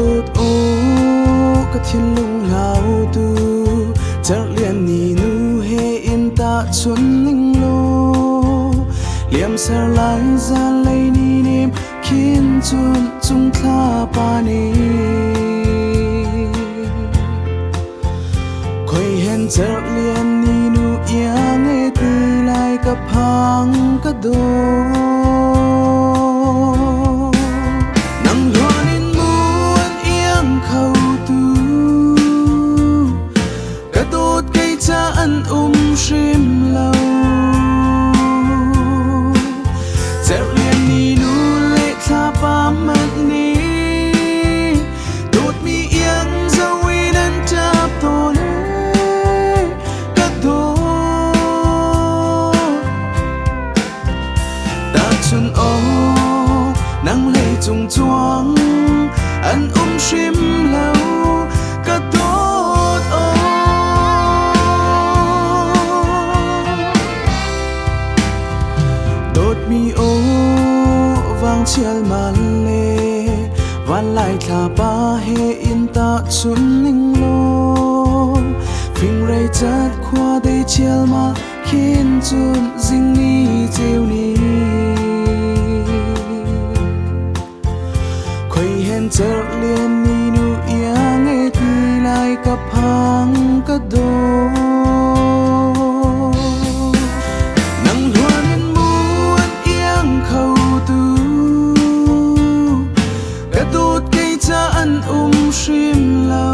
đột ô các thiên lung hào tu chợt liền nỉ nu he in ta xuân ninh lô liềm sờ lại ra lấy ni niệm khiến chun chung tha pa ni khơi hen chợt liền ni nu ia nghe từ lại các hang các đô shim lâu chợt liền ni nu lệ tha pa mất ni đột mi yên dấu ý đến chắp tôn các đô ta chân ô nắng lệ trùng choáng ăn shim lâu các đô mi ô vang chial man le van lại thả ba he in ta xuân ninh lô phình ray chát khoa đây chial ma khiến chun dinh ni chiều ni khơi hen chợt liền ni nu ia nghe thì lại cặp hàng cất đô shim lâu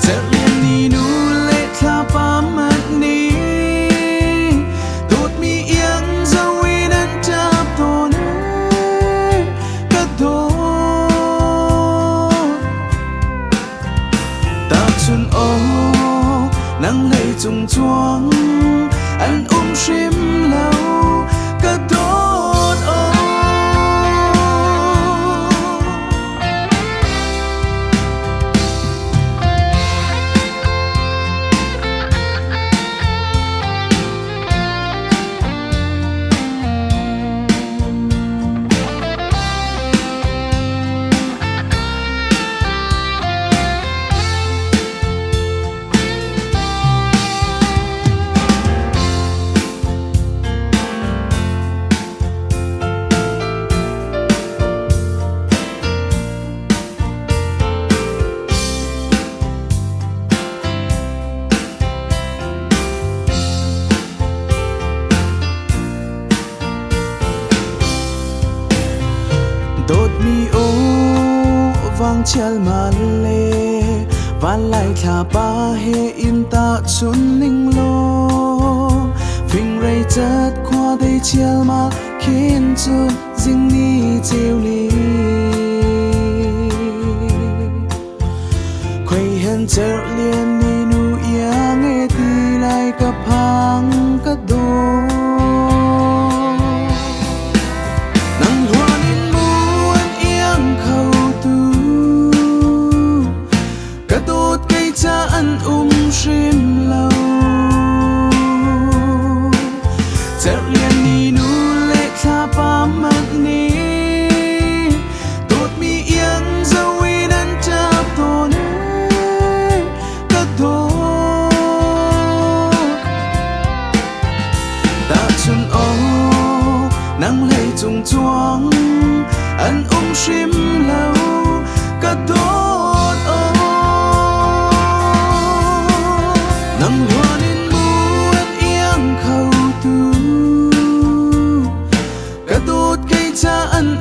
chợt liền ni nu lệ tha pa mất ni đột mi yên dấu ý đến chắp tôn các đô ta xuân ô nắng lệ trùng choáng anh shim lâu các đô đột mi ô vang chial man le van lại thả ba he in ta xuân ninh lô phình ray chát khoa đây chial ma khiến chun dinh ni chiều ni khơi hen chợt liền ni nu ia nghe từ lại cặp hàng cất đô cha ăn shim lâu chợt liền ni nu lệ tha pa mất ni đột mi yên dấu ý đến chắp tôn các đô ta chân ô nắng lệ trùng choáng ăn shim lâu các đô nắng hoa nên muôn yên khâu tu cả tốt cây cha ăn